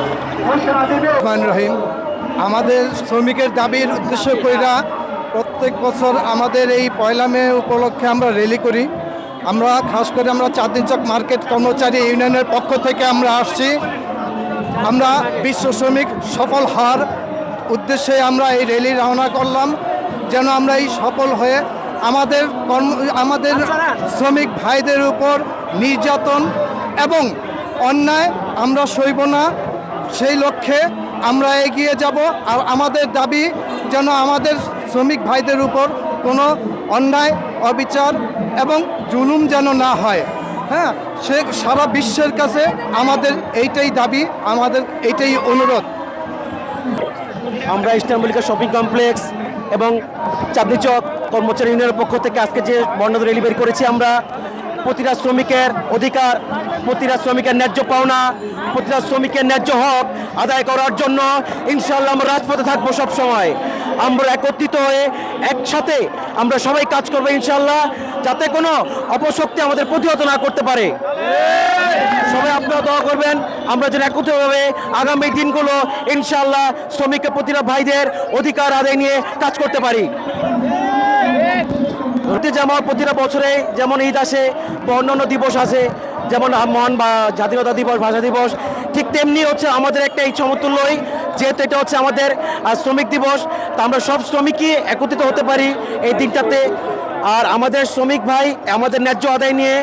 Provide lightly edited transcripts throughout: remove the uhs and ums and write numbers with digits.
রহমান রহিম। আমাদের শ্রমিকের দাবির উদ্দেশ্য কইরা প্রত্যেক বছর আমাদের এই পয়লা মে উপলক্ষে আমরা র্যালি করি। আমরা খাস করে আমরা চাঁদনী চক মার্কেট কর্মচারী ইউনিয়নের পক্ষ থেকে আমরা আসছি। আমরা বিশ্ব শ্রমিক সফল হওয়ার উদ্দেশ্যে আমরা এই র্যালি রওনা করলাম, যেন আমরা এই সফল হয়ে আমাদের শ্রমিক ভাইদের উপর নির্যাতন এবং অন্যায় আমরা সইব না, সেই লক্ষ্যে আমরা এগিয়ে যাব। আর আমাদের দাবি যেন আমাদের শ্রমিক ভাইদের উপর কোনো অন্যায় অবিচার এবং জুলুম যেন না হয়। হ্যাঁ, সে সারা বিশ্বের কাছে আমাদের এইটাই দাবি, আমাদের এইটাই অনুরোধ। আমরা ইস্টার্ন মল্লিকা শপিং কমপ্লেক্স এবং চাঁদনী চক কর্মচারী ইউনিয়নের পক্ষ থেকে আজকে যে বর্ণাঢ্য র্যালি বের করেছি, আমরা প্রতিটা শ্রমিকের অধিকার, প্রতিটা শ্রমিকের ন্যায্য পাওনা, প্রতিটা শ্রমিকের ন্যায্য হক আদায় করার জন্য ইনশাআল্লাহ আমরা রাজপথে থাকবো সব সময়। আমরা একত্রিত হয়ে একসাথে আমরা সবাই কাজ করবো ইনশাআল্লাহ, যাতে কোনো অপশক্তি আমাদের প্রতিহত না করতে পারে। সবাই আপনারা দোয়া করবেন আমরা যেন একত্রিতভাবে আগামী দিনগুলো ইনশাআল্লাহ শ্রমিকের প্রতিটা ভাইদের অধিকার আদায় নিয়ে কাজ করতে পারি। যেমন প্রতিটা বছরে যেমন ঈদ আসে বা অন্যান্য দিবস আছে, যেমন মহান বা জাতীয়তা দিবস, ভাষা দিবস, ঠিক তেমনি হচ্ছে আমাদের একটা এই সমতুল্যই, যেহেতু এটা হচ্ছে আমাদের শ্রমিক দিবস, তা আমরা সব শ্রমিকই একত্রিত হতে পারি এই দিনটাতে। আর আমাদের শ্রমিক ভাই আমাদের ন্যায্য আদায় নিয়ে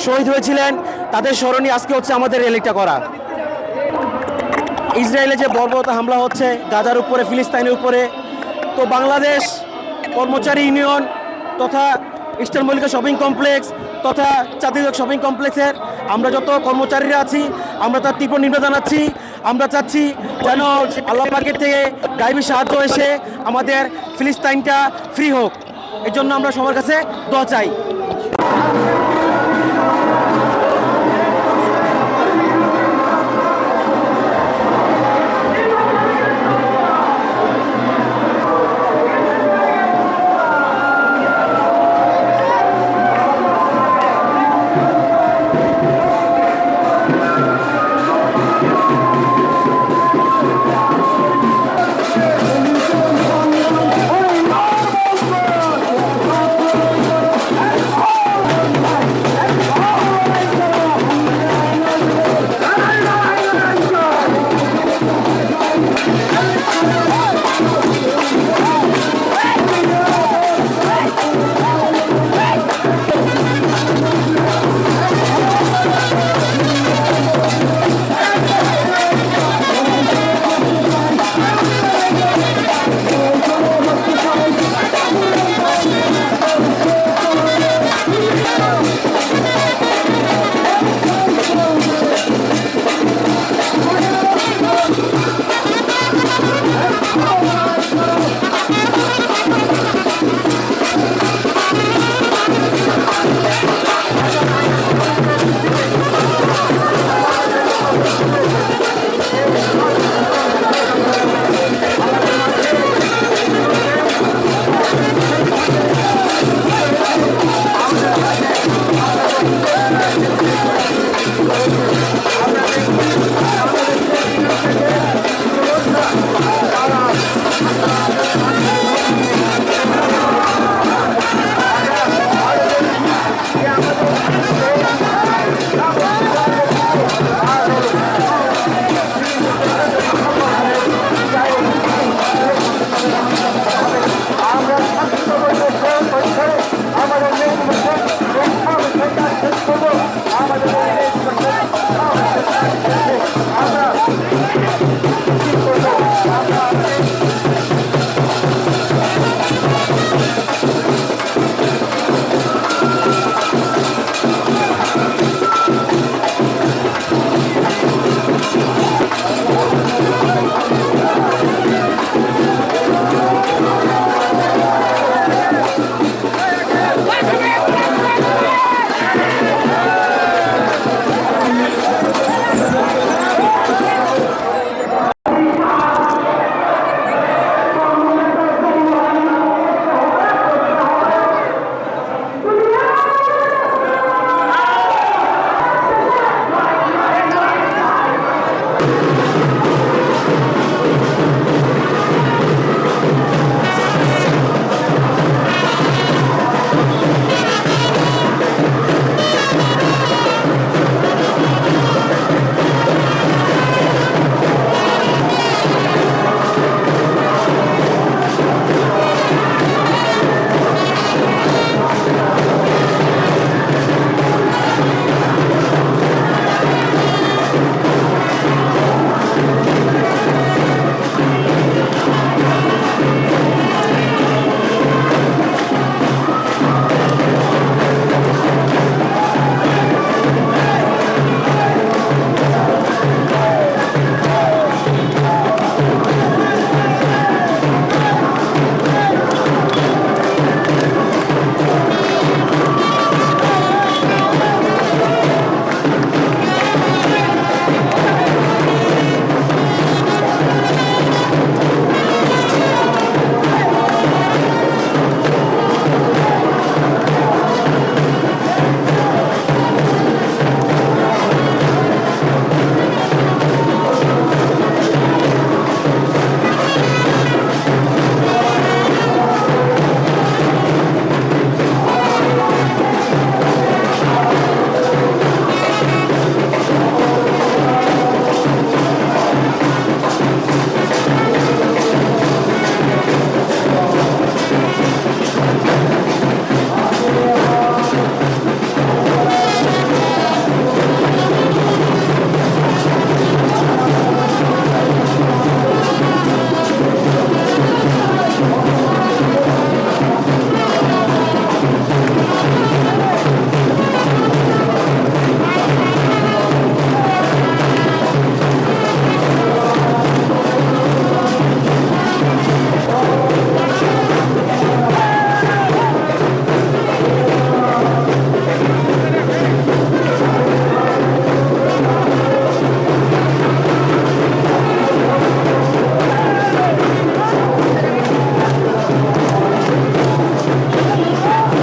শহীদ হয়েছিলেন, তাদের স্মরণে আজকে হচ্ছে আমাদের র্যালিটা করা। ইসরায়েলে যে বর্বরতা হামলা হচ্ছে গাজার উপরে, ফিলিস্তিনের উপরে, তো বাংলাদেশ কর্মচারী ইউনিয়ন তথা ইস্টার্ন মল্লিকা শপিং কমপ্লেক্স তথা চাঁদনী চক শপিং কমপ্লেক্সের আমরা যত কর্মচারীরা আছি, আমরা তার তীব্র নিন্দা জানাচ্ছি। আমরা চাচ্ছি যেন আল্লাহ পাকের থেকে গায়েবী সাহায্য এসে আমাদের ফিলিস্তিনটা ফ্রি হোক, এর জন্য আমরা সবার কাছে দোয়া চাই।